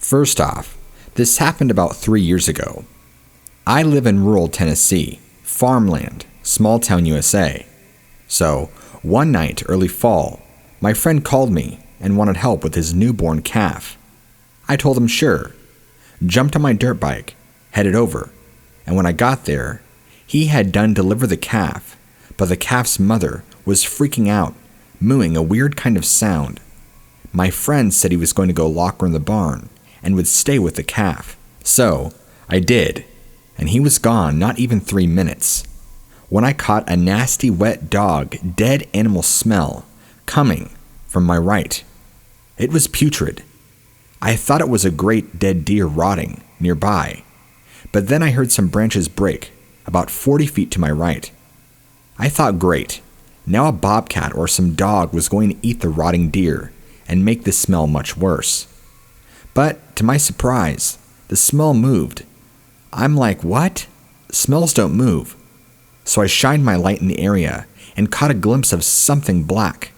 First off, this happened about 3 years ago. I live in rural Tennessee, farmland, small town USA. So, one night early fall, my friend called me and wanted help with his newborn calf. I told him sure, jumped on my dirt bike, headed over, and when I got there, he had done deliver the calf, but the calf's mother was freaking out, mooing a weird kind of sound. My friend said he was going to go lock her in the barn and would stay with the calf. So, I did, and he was gone not even 3 minutes, when I caught a nasty wet dog, dead animal smell coming from my right. It was putrid. I thought it was a great dead deer rotting nearby, but then I heard some branches break about 40 feet to my right. I thought, great, now a bobcat or some dog was going to eat the rotting deer and make the smell much worse. But to my surprise, the smell moved. I'm like, what? Smells don't move. So I shined my light in the area and caught a glimpse of something black.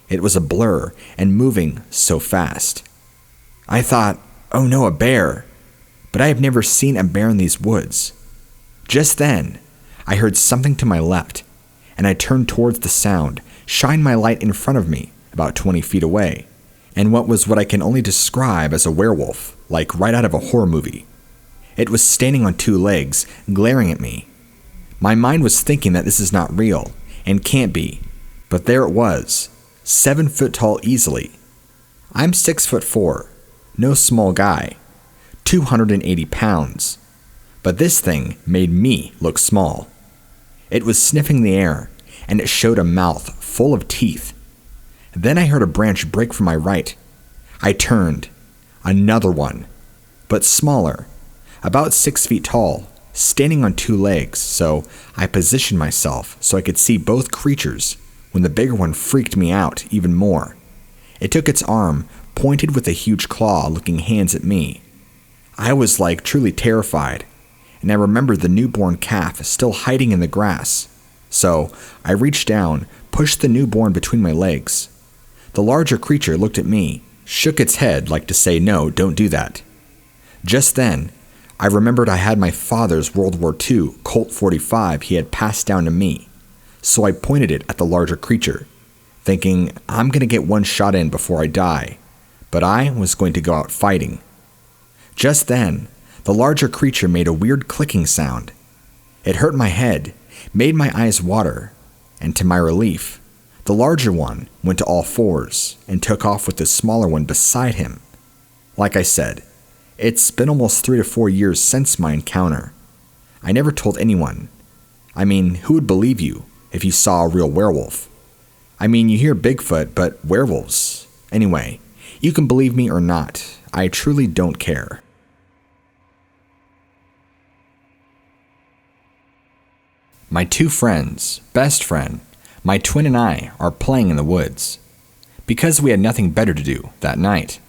It was a blur and moving so fast. I thought, oh no, a bear. But I have never seen a bear in these woods. Just then, I heard something to my left, and I turned towards the sound, shined my light in front of me, about 20 feet away, and what I can only describe as a werewolf, like right out of a horror movie. It was standing on 2 legs, glaring at me. My mind was thinking that this is not real, and can't be, but there it was, 7 foot tall easily. I'm 6'4", no small guy, 280 pounds, but this thing made me look small. It was sniffing the air, and it showed a mouth full of teeth. Then I heard a branch break from my right. I turned. Another one, but smaller, about 6 feet tall, standing on 2 legs, so I positioned myself so I could see both creatures when the bigger one freaked me out even more. It took its arm, pointed with a huge claw looking hands at me. I was like truly terrified, and I remembered the newborn calf still hiding in the grass. So I reached down, pushed the newborn between my legs. The larger creature looked at me, shook its head like to say, no, don't do that. Just then, I remembered I had my father's World War II Colt 45 he had passed down to me, so I pointed it at the larger creature, thinking I'm going to get one shot in before I die, but I was going to go out fighting. Just then, the larger creature made a weird clicking sound. It hurt my head, made my eyes water, and to my relief, the larger one went to all fours and took off with the smaller one beside him. Like I said, it's been almost 3 to 4 years since my encounter. I never told anyone. I mean, who would believe you if you saw a real werewolf? I mean, you hear Bigfoot, but werewolves. Anyway, you can believe me or not. I truly don't care. My 2 friends, best friend, my twin and I are playing in the woods, because we had nothing better to do that night.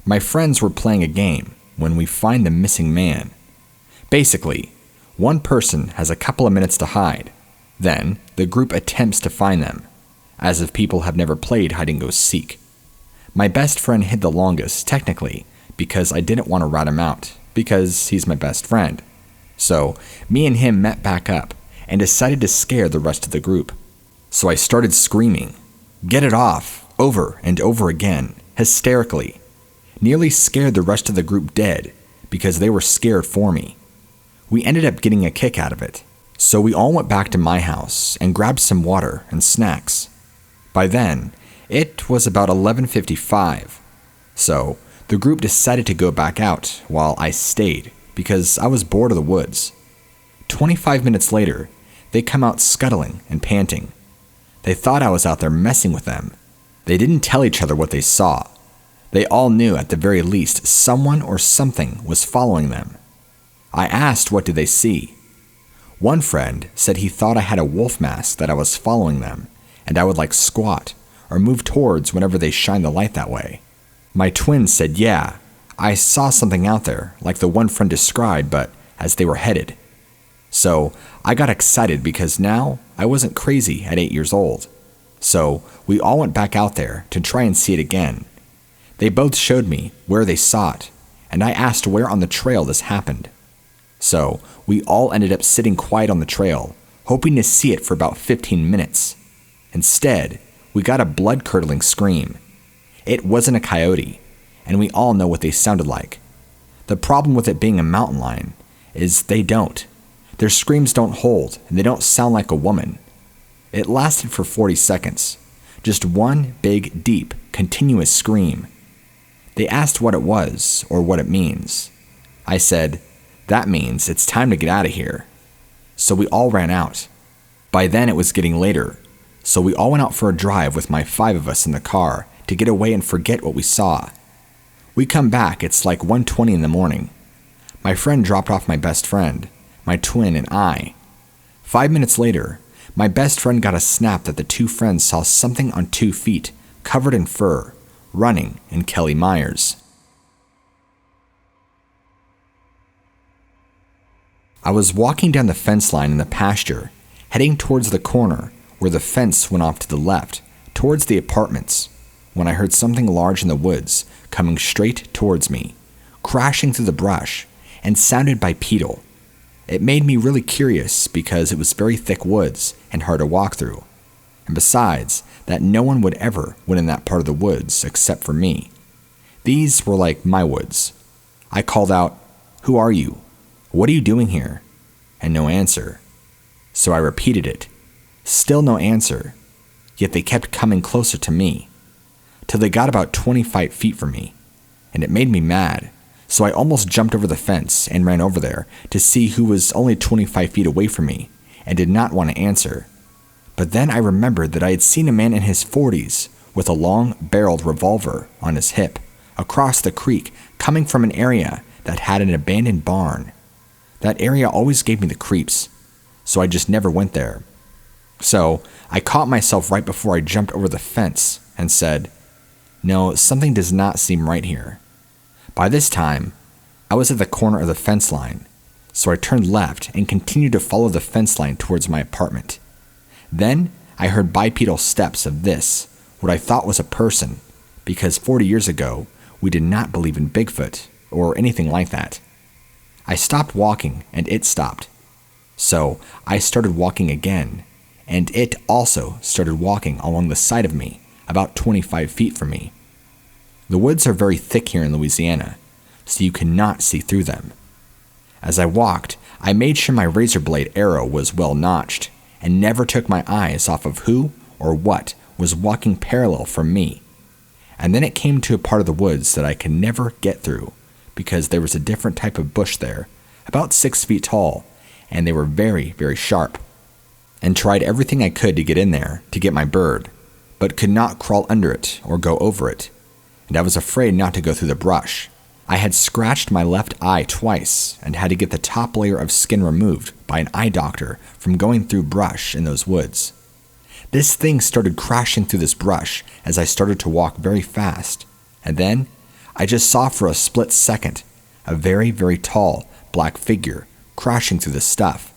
My friends were playing a game when we find the missing man. Basically, one person has a couple of minutes to hide, then the group attempts to find them, as if people have never played hide-and-go-seek. My best friend hid the longest, technically, because I didn't want to rat him out, because he's my best friend. So, me and him met back up, and decided to scare the rest of the group. So I started screaming, "Get it off," over and over again, hysterically. Nearly scared the rest of the group dead, because they were scared for me. We ended up getting a kick out of it, so we all went back to my house and grabbed some water and snacks. By then, it was about 11:55, so the group decided to go back out while I stayed, because I was bored of the woods. 25 minutes later, they come out scuttling and panting. They thought I was out there messing with them. They didn't tell each other what they saw. They all knew at the very least someone or something was following them. I asked what did they see. One friend said he thought I had a wolf mask that I was following them, and I would like squat or move towards whenever they shine the light that way. My twin said, yeah, I saw something out there, like the one friend described, but as they were headed. So I got excited because now I wasn't crazy at 8 years old. So we all went back out there to try and see it again. They both showed me where they saw it, and I asked where on the trail this happened. So we all ended up sitting quiet on the trail, hoping to see it for about 15 minutes. Instead, we got a blood-curdling scream. It wasn't a coyote, and we all know what they sounded like. The problem with it being a mountain lion is they don't. Their screams don't hold, and they don't sound like a woman. It lasted for 40 seconds. Just one big, deep, continuous scream. They asked what it was, or what it means. I said, "That means it's time to get out of here." So we all ran out. By then it was getting later, so we all went out for a drive with my 5 of us in the car to get away and forget what we saw. We come back, it's like 1:20 in the morning. My friend dropped off my best friend, my twin, and I. 5 minutes later, my best friend got a snap that the two friends saw something on 2 feet, covered in fur, running in Kelly Myers. I was walking down the fence line in the pasture, heading towards the corner where the fence went off to the left, towards the apartments, when I heard something large in the woods coming straight towards me, crashing through the brush, and sounded bipedal. It made me really curious because it was very thick woods and hard to walk through, and besides, that no one would ever went in that part of the woods except for me. These were like my woods. I called out, "Who are you? What are you doing here?" And no answer. So I repeated it. Still no answer, yet they kept coming closer to me, till they got about 25 feet from me, and it made me mad, so I almost jumped over the fence and ran over there to see who was only 25 feet away from me and did not want to answer. But then I remembered that I had seen a man in his 40s with a long-barreled revolver on his hip across the creek coming from an area that had an abandoned barn. That area always gave me the creeps, so I just never went there. So I caught myself right before I jumped over the fence and said, "No, something does not seem right here." By this time, I was at the corner of the fence line, so I turned left and continued to follow the fence line towards my apartment. Then I heard bipedal steps of this, what I thought was a person, because 40 years ago, we did not believe in Bigfoot or anything like that. I stopped walking and it stopped. So I started walking again, and it also started walking along the side of me, about 25 feet from me. The woods are very thick here in Louisiana, so you cannot see through them. As I walked, I made sure my razor blade arrow was well notched, and never took my eyes off of who or what was walking parallel from me. And then it came to a part of the woods that I could never get through, because there was a different type of bush there, about 6 feet tall, and they were very, very sharp, and tried everything I could to get in there to get my bird, but could not crawl under it or go over it, and I was afraid not to go through the brush. I had scratched my left eye twice and had to get the top layer of skin removed by an eye doctor from going through brush in those woods. This thing started crashing through this brush as I started to walk very fast, and then I just saw for a split second a very, very tall black figure crashing through the stuff.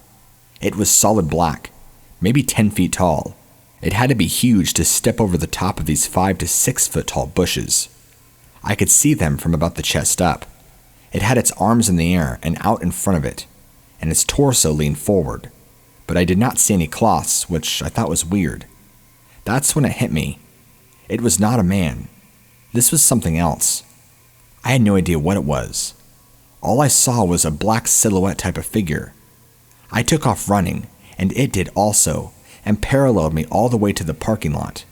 It was solid black, maybe 10 feet tall. It had to be huge to step over the top of these 5 to 6 foot tall bushes. I could see them from about the chest up. It had its arms in the air and out in front of it, and its torso leaned forward, but I did not see any cloths, which I thought was weird. That's when it hit me. It was not a man. This was something else. I had no idea what it was. All I saw was a black silhouette type of figure. I took off running, and it did also, and paralleled me all the way to the parking lot.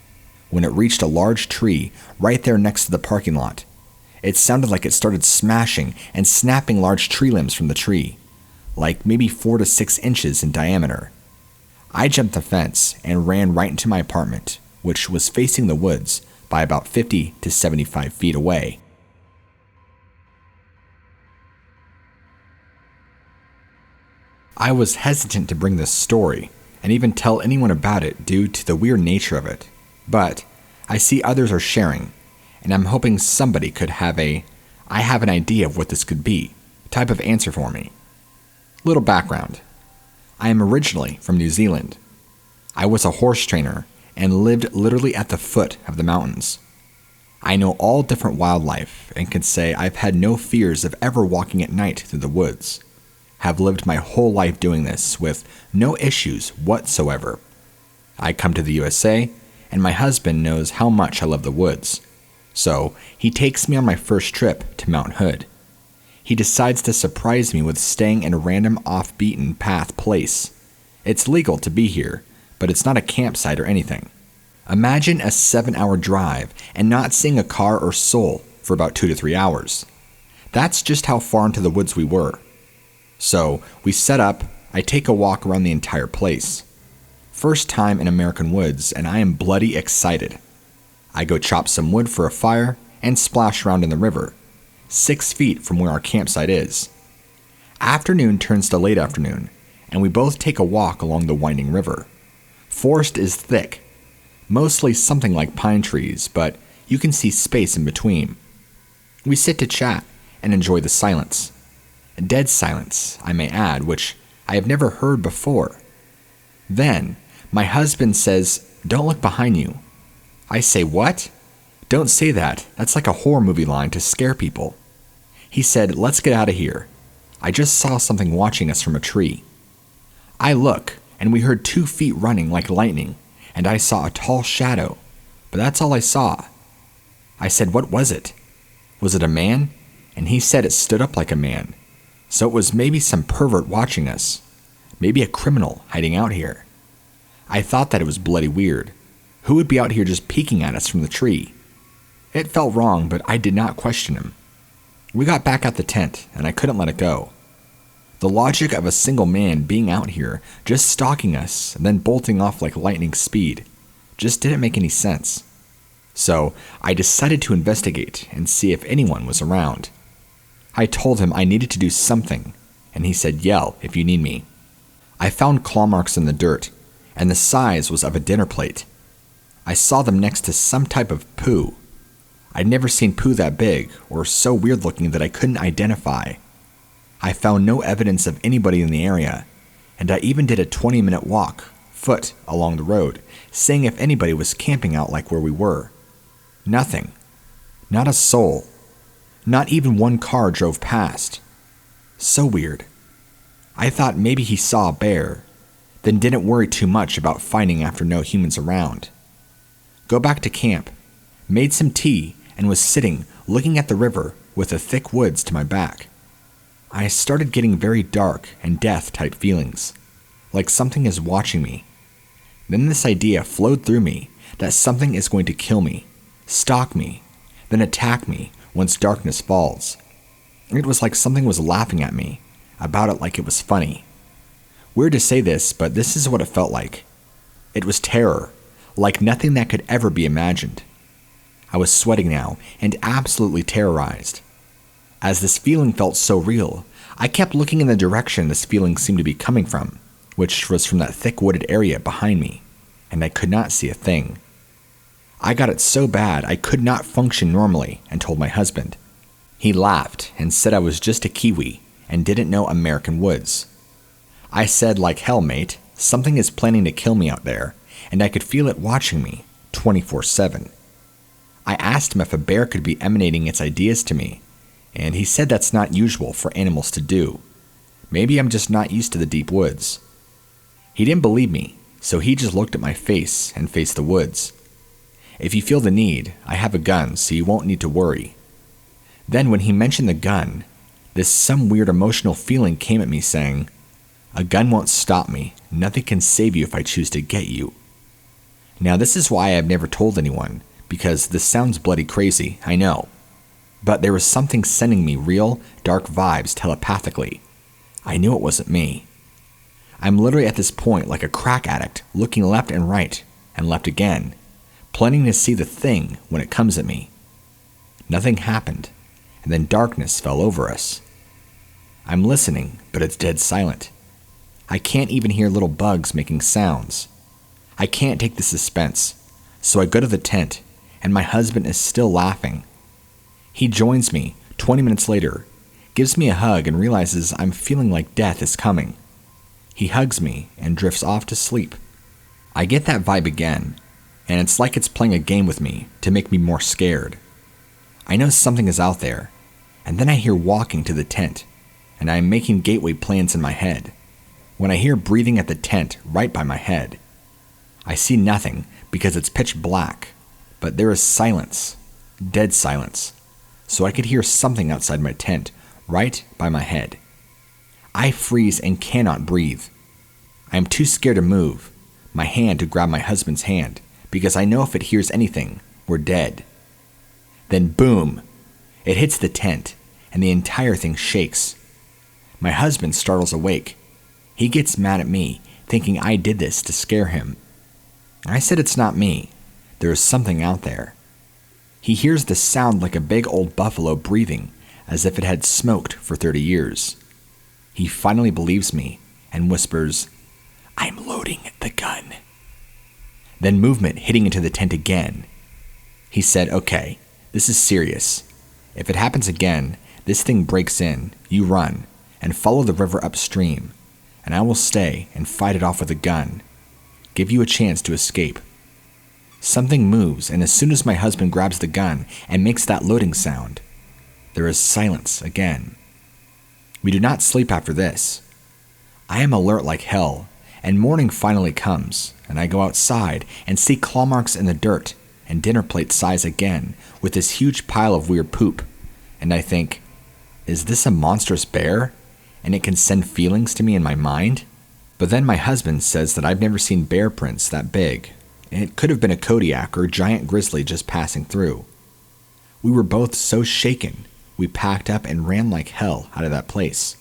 When it reached a large tree right there next to the parking lot, it sounded like it started smashing and snapping large tree limbs from the tree, like maybe 4 to 6 inches in diameter. I jumped the fence and ran right into my apartment, which was facing the woods by about 50 to 75 feet away. I was hesitant to bring this story and even tell anyone about it due to the weird nature of it, but I see others are sharing, and I'm hoping somebody could have I have an idea of what this could be type of answer for me. Little background. I am originally from New Zealand. I was a horse trainer and lived literally at the foot of the mountains. I know all different wildlife and can say I've had no fears of ever walking at night through the woods. Have lived my whole life doing this with no issues whatsoever. I come to the U.S.A. and my husband knows how much I love the woods. So he takes me on my first trip to Mount Hood. He decides to surprise me with staying in a random off-beaten path place. It's legal to be here, but it's not a campsite or anything. Imagine a 7-hour drive and not seeing a car or soul for about 2 to 3 hours. That's just how far into the woods we were. So we set up, I take a walk around the entire place. First time in American woods and I am bloody excited. I go chop some wood for a fire and splash around in the river, 6 feet from where our campsite is. Afternoon turns to late afternoon and we both take a walk along the winding river. Forest is thick. Mostly something like pine trees, but you can see space in between. We sit to chat and enjoy the silence. Dead silence, I may add, which I have never heard before. Then, my husband says, "Don't look behind you." I say, "What?" "Don't say that. That's like a horror movie line to scare people." He said, "Let's get out of here. I just saw something watching us from a tree." I look, and we heard 2 feet running like lightning. And I saw a tall shadow, but that's all I saw. I said, "What was it? Was it a man?" And he said it stood up like a man. So it was maybe some pervert watching us. Maybe a criminal hiding out here. I thought that it was bloody weird. Who would be out here just peeking at us from the tree? It felt wrong, but I did not question him. We got back at the tent, and I couldn't let it go. The logic of a single man being out here, just stalking us, and then bolting off like lightning speed, just didn't make any sense. So I decided to investigate and see if anyone was around. I told him I needed to do something, and he said, "Yell if you need me." I found claw marks in the dirt, and the size was of a dinner plate. I saw them next to some type of poo. I'd never seen poo that big, or so weird looking that I couldn't identify. I found no evidence of anybody in the area, and I even did a 20-minute walk, foot, along the road, seeing if anybody was camping out like where we were. Nothing. Not a soul. Not even one car drove past. So weird. I thought maybe he saw a bear, then didn't worry too much about finding after no humans around. Go back to camp, made some tea, and was sitting, looking at the river with the thick woods to my back. I started getting very dark and death-type feelings, like something is watching me. Then this idea flowed through me that something is going to kill me, stalk me, then attack me once darkness falls. It was like something was laughing at me, about it like it was funny. Weird to say this, but this is what it felt like. It was terror, like nothing that could ever be imagined. I was sweating now and absolutely terrorized. As this feeling felt so real, I kept looking in the direction this feeling seemed to be coming from, which was from that thick wooded area behind me, and I could not see a thing. I got it so bad I could not function normally and told my husband. He laughed and said I was just a Kiwi and didn't know American woods. I said, like hell, mate, something is planning to kill me out there, and I could feel it watching me 24/7. I asked him if a bear could be emanating its ideas to me, and he said that's not usual for animals to do. Maybe I'm just not used to the deep woods. He didn't believe me, so he just looked at my face and faced the woods. If you feel the need, I have a gun, so you won't need to worry. Then when he mentioned the gun, some weird emotional feeling came at me saying, "A gun won't stop me. Nothing can save you if I choose to get you." Now this is why I've never told anyone, because this sounds bloody crazy, I know. But there was something sending me real, dark vibes telepathically. I knew it wasn't me. I'm literally at this point like a crack addict, looking left and right, and left again, planning to see the thing when it comes at me. Nothing happened, and then darkness fell over us. I'm listening, but it's dead silent. I can't even hear little bugs making sounds. I can't take the suspense, so I go to the tent, and my husband is still laughing. He joins me 20 minutes later, gives me a hug and realizes I'm feeling like death is coming. He hugs me and drifts off to sleep. I get that vibe again, and it's like it's playing a game with me to make me more scared. I know something is out there, and then I hear walking to the tent, and I am making gateway plans in my head, when I hear breathing at the tent right by my head. I see nothing because it's pitch black, but there is silence, dead silence, so I could hear something outside my tent right by my head. I freeze and cannot breathe. I am too scared to move my hand to grab my husband's hand because I know if it hears anything, we're dead. Then boom, it hits the tent and the entire thing shakes. My husband startles awake. He gets mad at me, thinking I did this to scare him. I said it's not me. There is something out there. He hears the sound like a big old buffalo breathing as if it had smoked for 30 years. He finally believes me and whispers, "I'm loading the gun." Then movement hitting into the tent again. He said, "Okay, this is serious. If it happens again, this thing breaks in, you run, and follow the river upstream, and I will stay and fight it off with a gun. Give you a chance to escape." Something moves, and as soon as my husband grabs the gun and makes that loading sound, there is silence again. We do not sleep after this. I am alert like hell, and morning finally comes, and I go outside and see claw marks in the dirt and dinner plate size again with this huge pile of weird poop, and I think, is this a monstrous bear? And it can send feelings to me in my mind? But then my husband says that I've never seen bear prints that big, and it could have been a Kodiak or giant grizzly just passing through. We were both so shaken, we packed up and ran like hell out of that place.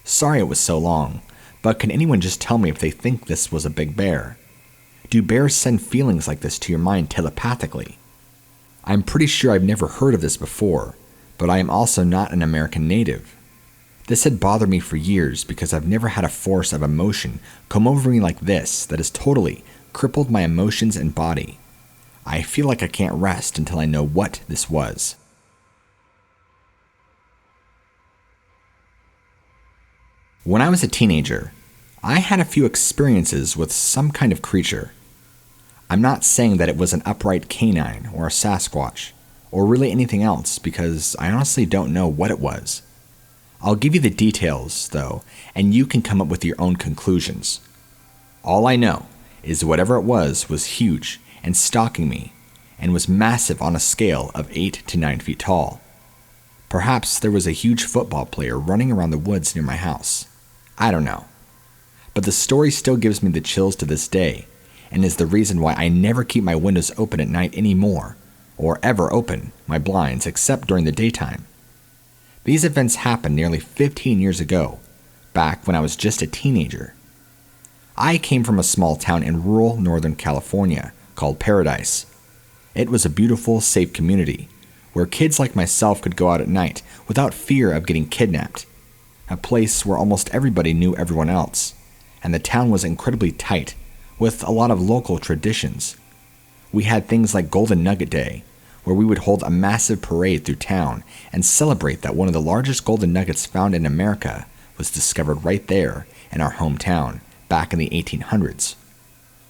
Sorry it was so long, but can anyone just tell me if they think this was a big bear? Do bears send feelings like this to your mind telepathically? I'm pretty sure I've never heard of this before, but I am also not an American native. This had bothered me for years because I've never had a force of emotion come over me like this that has totally crippled my emotions and body. I feel like I can't rest until I know what this was. When I was a teenager, I had a few experiences with some kind of creature. I'm not saying that it was an upright canine or a Sasquatch, or really anything else because I honestly don't know what it was. I'll give you the details, though, and you can come up with your own conclusions. All I know is whatever it was huge and stalking me, and was massive on a scale of 8 to 9 feet tall. Perhaps there was a huge football player running around the woods near my house. I don't know. But the story still gives me the chills to this day, and is the reason why I never keep my windows open at night anymore, or ever open my blinds except during the daytime. These events happened nearly 15 years ago, back when I was just a teenager. I came from a small town in rural Northern California called Paradise. It was a beautiful, safe community, where kids like myself could go out at night without fear of getting kidnapped. A place where almost everybody knew everyone else, and the town was incredibly tight, with a lot of local traditions. We had things like Golden Nugget Day, where we would hold a massive parade through town and celebrate that one of the largest golden nuggets found in America was discovered right there in our hometown back in the 1800s.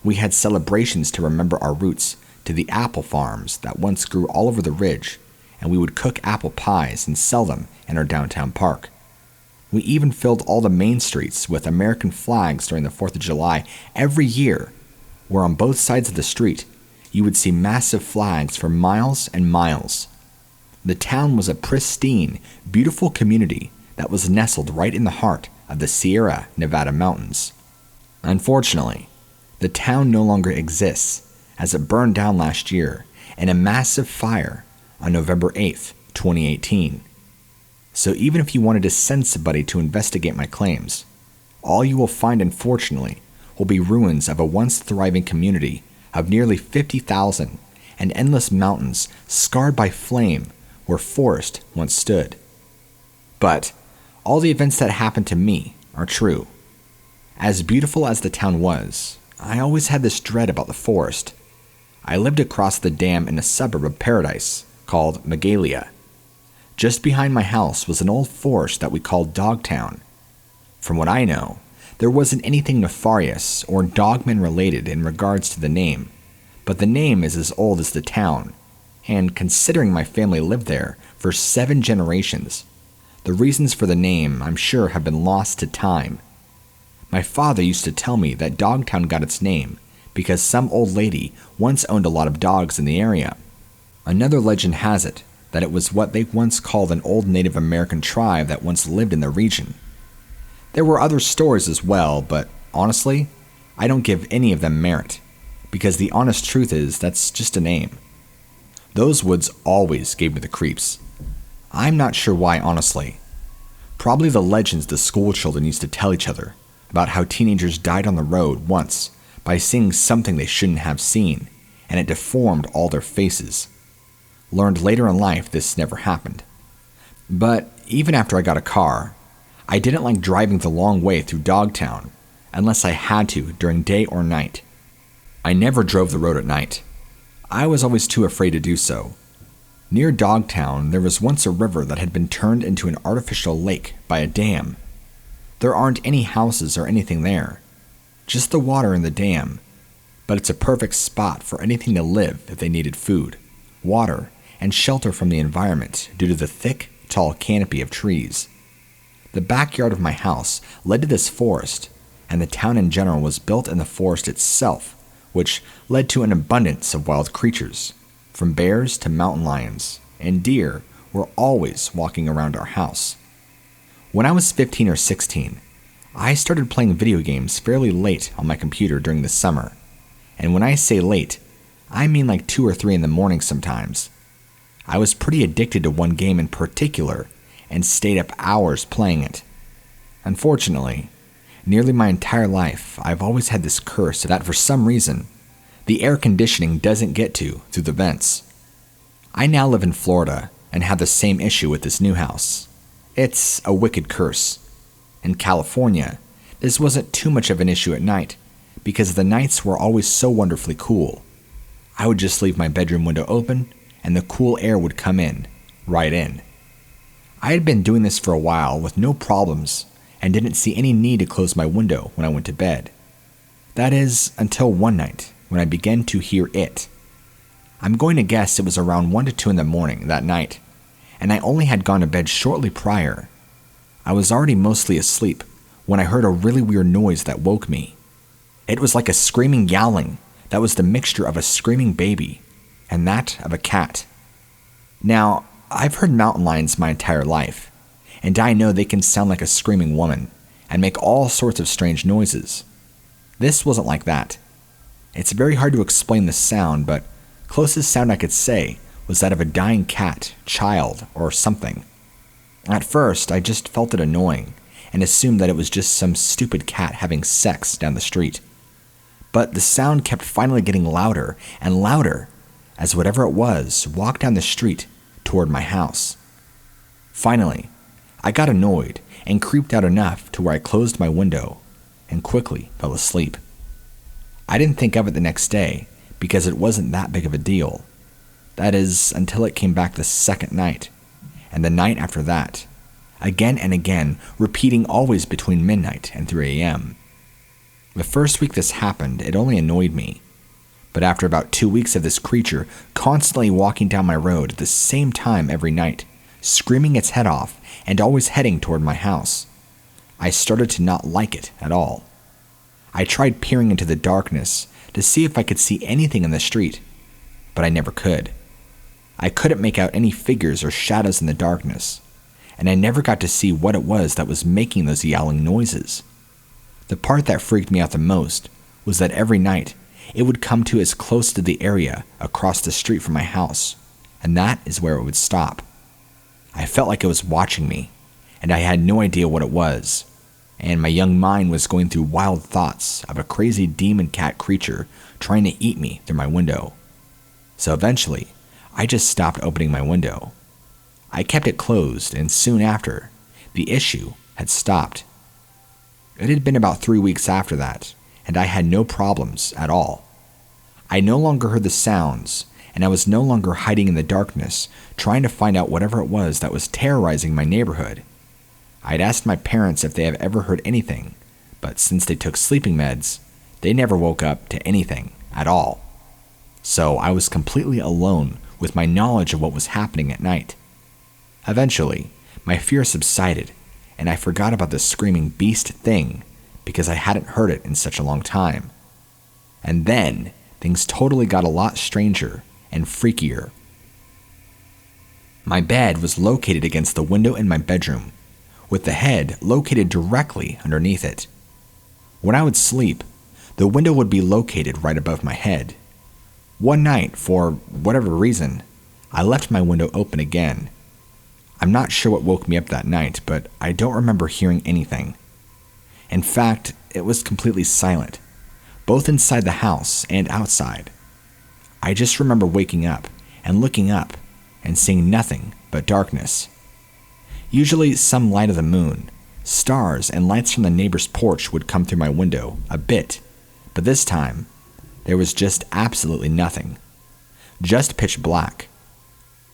We had celebrations to remember our roots to the apple farms that once grew all over the ridge, and we would cook apple pies and sell them in our downtown park. We even filled all the main streets with American flags during the 4th of July every year, where on both sides of the street you would see massive flags for miles and miles. The town was a pristine, beautiful community that was nestled right in the heart of the Sierra Nevada mountains. Unfortunately, the town no longer exists as it burned down last year in a massive fire on November 8th, 2018. So even if you wanted to send somebody to investigate my claims, all you will find, unfortunately, will be ruins of a once thriving community of nearly 50,000 and endless mountains scarred by flame where forest once stood. But all the events that happened to me are true. As beautiful as the town was, I always had this dread about the forest. I lived across the dam in a suburb of Paradise called Magalia. Just behind my house was an old forest that we called Dogtown. From what I know, there wasn't anything nefarious or Dogman related in regards to the name, but the name is as old as the town, and considering my family lived there for 7 generations, the reasons for the name, I'm sure, have been lost to time. My father used to tell me that Dogtown got its name because some old lady once owned a lot of dogs in the area. Another legend has it that it was what they once called an old Native American tribe that once lived in the region. There were other stories as well, but honestly, I don't give any of them merit, because the honest truth is that's just a name. Those woods always gave me the creeps. I'm not sure why, honestly. Probably the legends the school children used to tell each other about how teenagers died on the road once by seeing something they shouldn't have seen, and it deformed all their faces. Learned later in life this never happened. But even after I got a car, I didn't like driving the long way through Dogtown unless I had to during day or night. I never drove the road at night. I was always too afraid to do so. Near Dogtown, there was once a river that had been turned into an artificial lake by a dam. There aren't any houses or anything there, just the water in the dam, but it's a perfect spot for anything to live if they needed food, water, and shelter from the environment due to the thick, tall canopy of trees. The backyard of my house led to this forest, and the town in general was built in the forest itself, which led to an abundance of wild creatures, from bears to mountain lions, and deer were always walking around our house. When I was 15 or 16, I started playing video games fairly late on my computer during the summer, and when I say late, I mean like 2 or 3 in the morning sometimes. I was pretty addicted to one game in particular, and stayed up hours playing it. Unfortunately, nearly my entire life, I've always had this curse that for some reason, the air conditioning doesn't get to through the vents. I now live in Florida and have the same issue with this new house. It's a wicked curse. In California, this wasn't too much of an issue at night because the nights were always so wonderfully cool. I would just leave my bedroom window open and the cool air would come in, right in. I had been doing this for a while with no problems and didn't see any need to close my window when I went to bed. That is, until one night when I began to hear it. I'm going to guess it was around 1 to 2 in the morning that night, and I only had gone to bed shortly prior. I was already mostly asleep when I heard a really weird noise that woke me. It was like a screaming yowling that was the mixture of a screaming baby and that of a cat. Now, I've heard mountain lions my entire life, and I know they can sound like a screaming woman and make all sorts of strange noises. This wasn't like that. It's very hard to explain the sound, but closest sound I could say was that of a dying cat, child, or something. At first, I just felt it annoying and assumed that it was just some stupid cat having sex down the street. But the sound kept finally getting louder and louder as whatever it was walked down the street toward my house. Finally, I got annoyed and creeped out enough to where I closed my window and quickly fell asleep. I didn't think of it the next day because it wasn't that big of a deal. That is, until it came back the second night, and the night after that, again and again, repeating always between midnight and 3 a.m. The first week this happened, it only annoyed me. But after about 2 weeks of this creature constantly walking down my road at the same time every night, screaming its head off and always heading toward my house, I started to not like it at all. I tried peering into the darkness to see if I could see anything in the street, but I never could. I couldn't make out any figures or shadows in the darkness, and I never got to see what it was that was making those yowling noises. The part that freaked me out the most was that every night it would come to as close to the area across the street from my house, and that is where it would stop. I felt like it was watching me, and I had no idea what it was, and my young mind was going through wild thoughts of a crazy demon cat creature trying to eat me through my window. So eventually, I just stopped opening my window. I kept it closed, and soon after, the issue had stopped. It had been about 3 weeks after that, and I had no problems at all. I no longer heard the sounds, and I was no longer hiding in the darkness, trying to find out whatever it was that was terrorizing my neighborhood. I'd asked my parents if they have ever heard anything, but since they took sleeping meds, they never woke up to anything at all. So I was completely alone with with my knowledge of what was happening at night. Eventually, my fear subsided, and I forgot about the screaming beast thing because I hadn't heard it in such a long time. And then, things totally got a lot stranger and freakier. My bed was located against the window in my bedroom, with the head located directly underneath it. When I would sleep, the window would be located right above my head. One night, for whatever reason, I left my window open again. I'm not sure what woke me up that night, but I don't remember hearing anything. In fact, it was completely silent, both inside the house and outside. I just remember waking up and looking up and seeing nothing but darkness. Usually some light of the moon, stars, and lights from the neighbor's porch would come through my window a bit, but this time, there was just absolutely nothing. Just pitch black.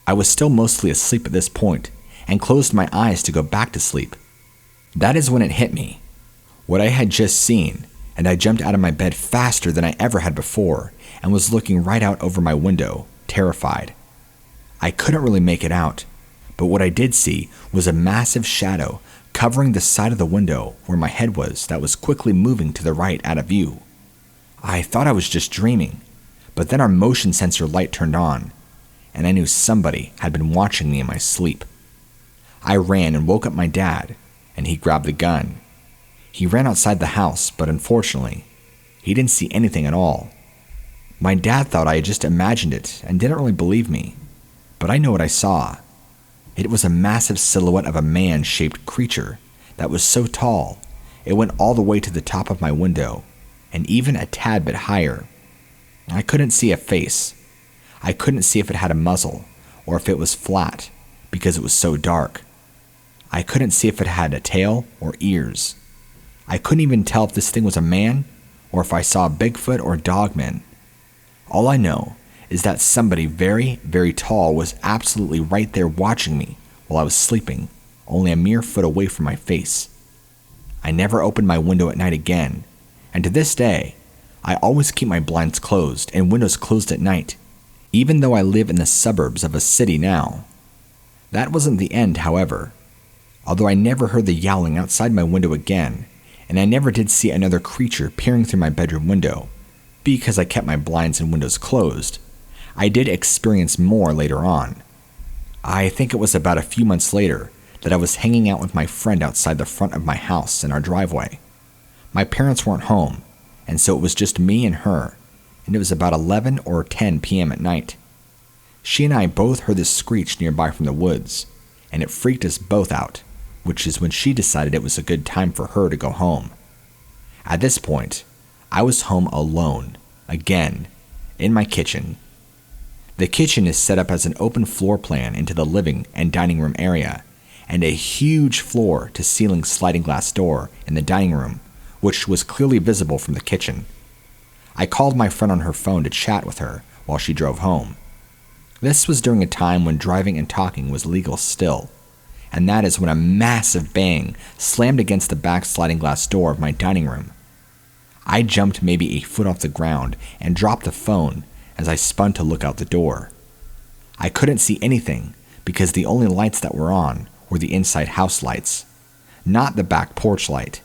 I was still mostly asleep at this point and closed my eyes to go back to sleep. That is when it hit me, what I had just seen, and I jumped out of my bed faster than I ever had before and was looking right out over my window, terrified. I couldn't really make it out, but what I did see was a massive shadow covering the side of the window where my head was that was quickly moving to the right out of view. I thought I was just dreaming, but then our motion sensor light turned on, and I knew somebody had been watching me in my sleep. I ran and woke up my dad, and he grabbed the gun. He ran outside the house, but unfortunately, he didn't see anything at all. My dad thought I had just imagined it and didn't really believe me, but I know what I saw. It was a massive silhouette of a man-shaped creature that was so tall, it went all the way to the top of my window, and even a tad bit higher. I couldn't see a face. I couldn't see if it had a muzzle, or if it was flat, because it was so dark. I couldn't see if it had a tail or ears. I couldn't even tell if this thing was a man, or if I saw a Bigfoot or Dogman. All I know is that somebody very, very tall was absolutely right there watching me while I was sleeping, only a mere foot away from my face. I never opened my window at night again, and to this day, I always keep my blinds closed and windows closed at night, even though I live in the suburbs of a city now. That wasn't the end, however. Although I never heard the yowling outside my window again, and I never did see another creature peering through my bedroom window, because I kept my blinds and windows closed, I did experience more later on. I think it was about a few months later that I was hanging out with my friend outside the front of my house in our driveway. My parents weren't home, and so it was just me and her, and it was about 11 or 10 p.m. at night. She and I both heard this screech nearby from the woods, and it freaked us both out, which is when she decided it was a good time for her to go home. At this point, I was home alone, again, in my kitchen. The kitchen is set up as an open floor plan into the living and dining room area, and a huge floor-to-ceiling sliding glass door in the dining room, which was clearly visible from the kitchen. I called my friend on her phone to chat with her while she drove home. This was during a time when driving and talking was legal still, and that is when a massive bang slammed against the back sliding glass door of my dining room. I jumped maybe a foot off the ground and dropped the phone as I spun to look out the door. I couldn't see anything because the only lights that were on were the inside house lights, not the back porch light.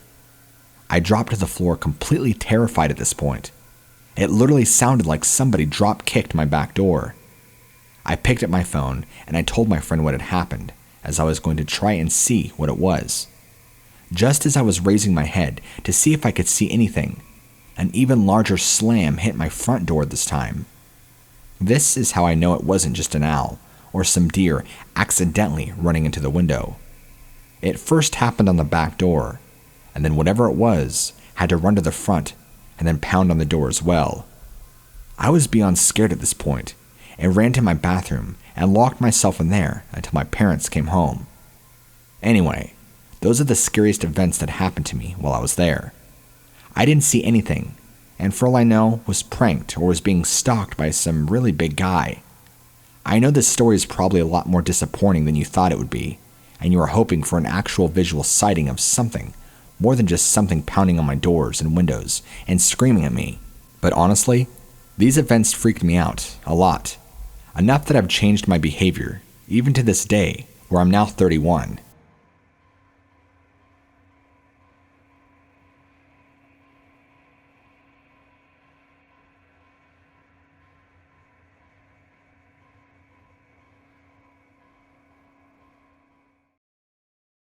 I dropped to the floor completely terrified at this point. It literally sounded like somebody drop-kicked my back door. I picked up my phone and I told my friend what had happened, as I was going to try and see what it was. Just as I was raising my head to see if I could see anything, an even larger slam hit my front door this time. This is how I know it wasn't just an owl or some deer accidentally running into the window. It first happened on the back door, and then whatever it was had to run to the front and then pound on the door as well. I was beyond scared at this point and ran to my bathroom and locked myself in there until my parents came home. Anyway, those are the scariest events that happened to me while I was there. I didn't see anything, and for all I know, was pranked or was being stalked by some really big guy. I know this story is probably a lot more disappointing than you thought it would be, and you are hoping for an actual visual sighting of something, more than just something pounding on my doors and windows and screaming at me. But honestly, these events freaked me out a lot. enough that I've changed my behavior, even to this day, where I'm now 31.